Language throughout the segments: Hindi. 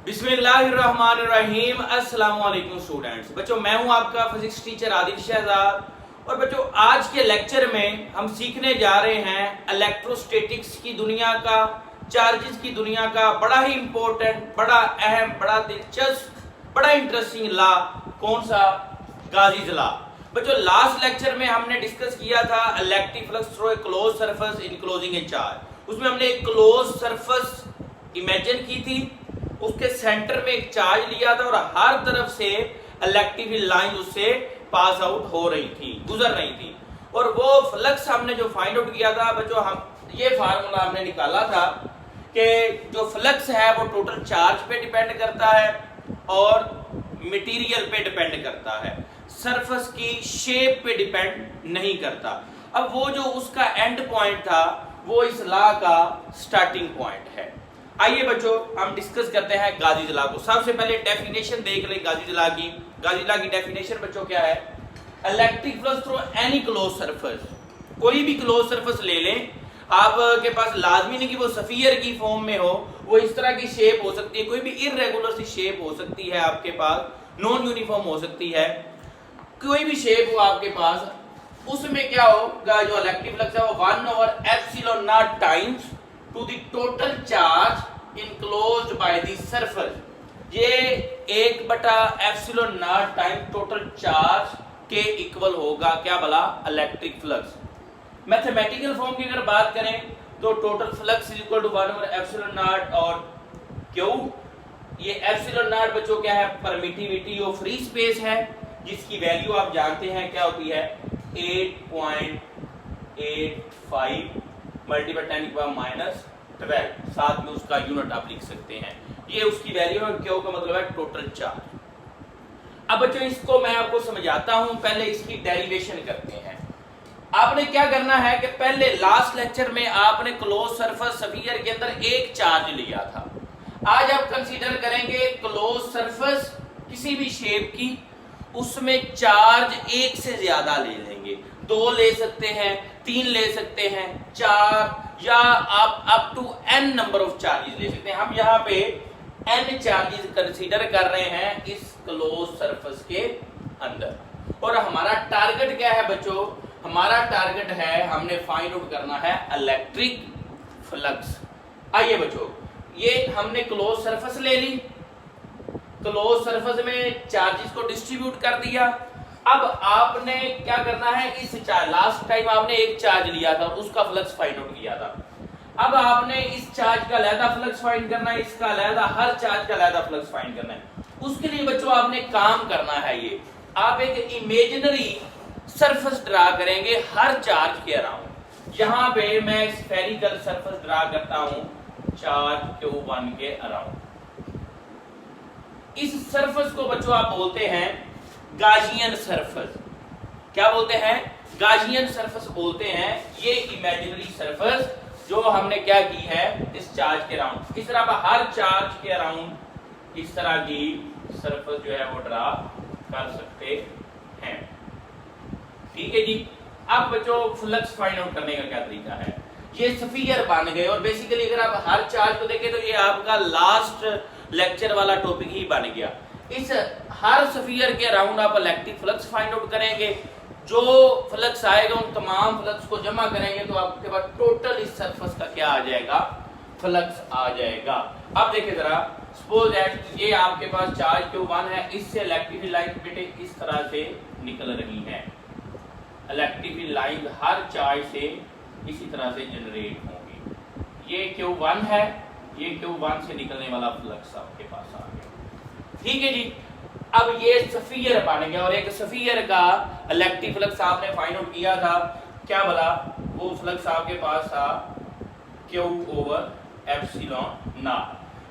बिस्मिल्लाहिर्रहमानिर्रहीम। अस्सलाम वालेकुम स्टूडेंट्स। बच्चों, मैं हूं आपका फिजिक्स टीचर आदिल शहजाद। और बच्चों, आज के लेक्चर में हम सीखने जा रहे हैं इलेक्ट्रोस्टैटिक्स की दुनिया का, चार्जेस की दुनिया का बड़ा ही इंपॉर्टेंट, बड़ा अहम, बड़ा दिलचस्प, बड़ा इंटरेस्टिंग लॉ। कौन सा? गाजीज लॉ। बच्चों, लास्ट लेक्चर में हमने डिस्कस किया था electric flux through a close surface enclosing A charge. उसमें हमने एक क्लोज सरफेस इमेजिन की थी, उसके सेंटर में एक चार्ज लिया था और हर तरफ से इलेक्ट्रिक लाइन उससे पास आउट हो रही थी, गुजर रही थी। और वो फ्लक्स हमने जो फाइंड आउट किया था बच्चों, हम ये फार्मूला हमने निकाला था कि जो फ्लक्स है वो टोटल चार्ज पे डिपेंड करता है और मटेरियल पे डिपेंड करता है, सरफेस की शेप पे डिपेंड नहीं करता। अब वो जो उसका एंड पॉइंट था वो इस लॉ का स्टार्टिंग पॉइंट है। आइए बच्चों, हम डिस्कस करते हैं गाजीज लॉ को। सबसे पहले डेफिनेशन देख लें गाजीज लॉ की। गाजीज लॉ की डेफिनेशन बच्चों क्या है? Electric flux through any close surface. कोई भी क्लोज सरफेस ले लें, आपके पास लाजमी नहीं कि वो सफियर की फॉर्म में हो, वो इस तरह की शेप हो सकती है, कोई भी इररेगुलर सी शेप हो सकती है आपके पास, नॉन यूनिफॉर्म हो सकती है, कोई भी शेप हो आपके पास। उसमें क्या होगा, जो इलेक्ट्रिक फ्लक्स है वो 1/ε0 times to the total charge enclosed by the surface. ये 1/ε0 टाइम टोटल चार्ज के इक्वल होगा। क्या भला? Electric flux. मैथमेटिकल फॉर्म की अगर बात करें तो total flux is equal to 1/ε0 और क्यू। ये ε0 बच्चों क्या है? परमिटिविटी ऑफ फ्री स्पेस है, जिसकी वैल्यू आप जानते हैं क्या होती है? 8.85 मल्टीपल 10⁻⁻12। साथ में उसका यूनिट आप लिख सकते हैं, ये उसकी वैल्यू है। क्यू का मतलब है टोटल चार्ज। अब बच्चों, इसको मैं आपको समझाता हूं, पहले इसकी डेरिवेशन करते हैं। आपने क्या करना है कि पहले लास्ट लेक्चर में आपने क्लोज सरफेस स्फीयर के अंदर एक चार्ज लिया था। आज आप कंसीडर करेंगे क्लोज सरफेस किसी भी शेप की, उसमें चार्ज एक से ज्यादा ले लेंगे, 2 ले सकते हैं, 3 ले सकते हैं, 4, या आप up to n number of charges ले सकते हैं। हम यहाँ पे n चार्जेस कंसीडर कर रहे हैं इस क्लोज सरफेस के अंदर। और हमारा टारगेट क्या है बच्चों? हमारा टारगेट है, हमने फाइंड आउट करना है इलेक्ट्रिक फ्लक्स। आइए बच्चों, ये हमने क्लोज सरफेस ले ली, क्लोज सरफेस में चार्जेस को डिस्ट्रीब्यूट कर दिया। अब आपने क्या करना है, इस चार्ज, लास्ट टाइम आपने एक चार्ज लिया था, उसका फ्लक्स फाइंड आउट किया था। अब आपने इस चार्ज का अलहदा फ्लक्स फाइंड करना है, इसका अलहदा, हर चार्ज का अलहदा फ्लक्स फाइंड करना है। उसके लिए बच्चों आपने काम करना है, ये आप एक इमेजिनरी सरफेस ड्रा करेंगे हर चार्ज के अराउंड। यहां पे मैं स्फेरिकल सरफेस ड्रा करता हूं चार्ज Q1 के अराउंड। इस सरफेस को बच्चों आप बोलते हैं गाजियन सरफेस। क्या बोलते हैं? गाजियन सरफेस बोलते हैं। ये इमेजिनरी सरफेस जो हमने क्या की है इस चार्ज के अराउंड। इस तरह हर चार्ज के अराउंड इस तरह की सरफेस जो है वो ड्रा कर सकते हैं। ठीक है जी। अब बच्चों, फ्लक्स फाइंड आउट करने का क्या तरीका है? ये स्फीयर बन गए, और बेसिकली अगर आप हर चार्ज को देखें तो ये आपका लास्ट लेक्चर वाला टॉपिक ही बन गया। इस हर स्फीयर के अराउंड आप इलेक्ट्रिक फ्लक्स फाइंड आउट करेंगे। जो फ्लक्स आएगा उन तमाम फ्लक्स को जमा करेंगे तो आपके पास टोटल इस सरफेस का क्या आ जाएगा? फ्लक्स आ जाएगा। अब देखिए जरा, सपोज दैट ये आपके पास चार्ज Q1 है, इससे इलेक्ट्रिक लाइन बेटे इस तरह से निकल रही है। इलेक्ट्रिक लाइन हर चार्ज से इसी तरह से जनरेट होंगी। ये Q1 है, ये Q1 से निकलने वाला फ्लक्स आपके पास आ गया। ठीक है जी। अब ये स्फीयर बन गया, और एक स्फीयर का इलेक्ट्रिक फ्लक्स आपने फाइंड आउट किया था। क्या बोला? वो फ्लक्स आपके पास था Q/ε0।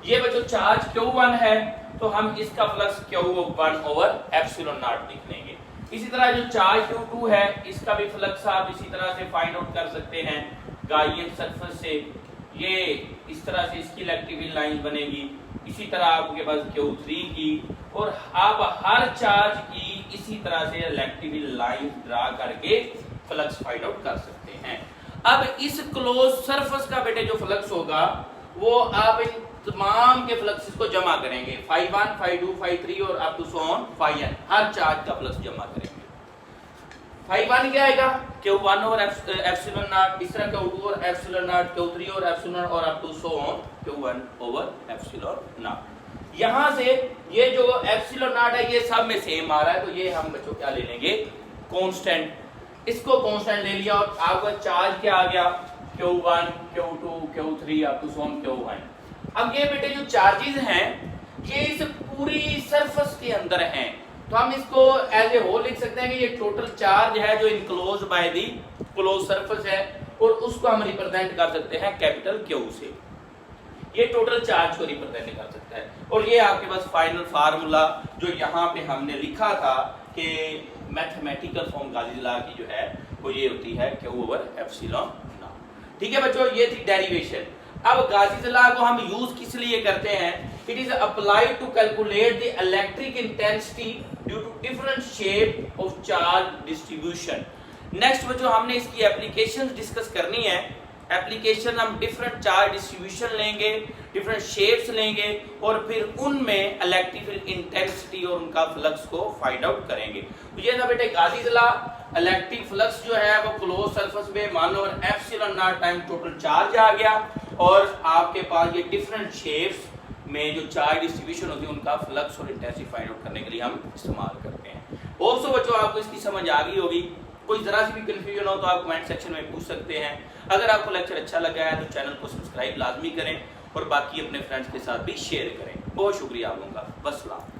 ये बच्चों चार्ज Q1 है, तो हम इसका फ्लक्स Q1/ε0 लिख लेंगे। इसी तरह जो चार्ज Q2 है, इसका भी फ्लक्स आप इसी तरह से फाइंड आउट कर सकते हैं गाजियन सरफेस से। ये इस तरह से इसकी इलेक्ट्रिक लाइन बनेगी। इसी तरह आपके पास Q3 की, और आप हर चार्ज की इसी तरह से इलेक्ट्रिक लाइन ड्रा करके फ्लक्स फाइंड आउट कर सकते हैं। अब इस क्लोज सरफेस का बेटे जो फ्लक्स होगा वो आप इन तमाम के फ्लक्सेस को जमा करेंगे, φ1, φ2, φ3 और up to so on φn, हर चार्ज का फ्लक्स जमा करेंगे। φ1 क्या आएगा, Q1 और एप्सिलॉन नॉट, इस तरह Q2 और एप्सिलॉन नॉट, Q3 और एप्सिलॉन और up to so on Q1 over epsilon naught. यहाँ से ये जो एप्सिलॉन नॉट है ये सब में सेम आ रहा है, तो ये हम बच्चों क्या ले लेंगे, कांस्टेंट, इसको कांस्टेंट ले लिया और आपका चार्ज क्या आ गया, Q1, Q2, Q3 up to so on Q1। अब ये बेटे जो चार्जेस हैं ये इस पूरी सरफेस के अंदर हैं, तो हम इसको एज ए होल लिख सकते हैं कि ये टोटल चार्ज है जो enclose by the close surface है, और उसको हम रिप्रेजेंट कर सकते हैं कैपिटल Q से, ये टोटल चार्ज को रिप्रेजेंट कर सकता है। और ये आपके पास फाइनल फार्मूला जो यहाँ पे हमने लिखा था कि मैथमेटिकल फॉर्म गाउसी लॉ की जो है वो ये होती है Q ओवर एप्सिलॉन नॉट। ठीक है बच्चों, ये थी डेरिवेशन। अब गाउसी लॉ को हम यूज किस लिए करते हैं, it is applied to calculate the electric intensity due to different shape of charge distribution. Next बच्चों हमने इसकी एप्लीकेशंस डिस्कस करनी है। एप्लीकेशन हम डिफरेंट चार्ज डिस्ट्रीब्यूशन लेंगे, डिफरेंट शेप्स लेंगे और फिर उनमें इलेक्ट्रिकल इंटेंसिटी और उनका फ्लक्स को फाइंड आउट करेंगे। तो ये था बेटे गाउसी लॉ। इलेक्ट्रिक फ्लक्स जो है वो क्लोज सरफेस में मान लो epsilon not time total charge आ गया, और आपके पास ये डिफरेंट शेप्स में जो चार्ज डिस्ट्रीब्यूशन होती है उनका फ्लक्स और इंटेंसिटी फाइंड आउट करने के लिए हम इस्तेमाल करते हैं। होप्स बच्चों आपको इसकी समझ आ गई होगी। कोई जरा सी भी कंफ्यूजन हो तो आप कमेंट सेक्शन में पूछ सकते हैं। अगर आपको लेक्चर अच्छा लगा है तो चैनल को सब्सक्राइब लाजमी करें और बाकी अपने फ्रेंड्स के साथ भी शेयर करें। बहुत शुक्रिया आप लोगों का। बस सलाम।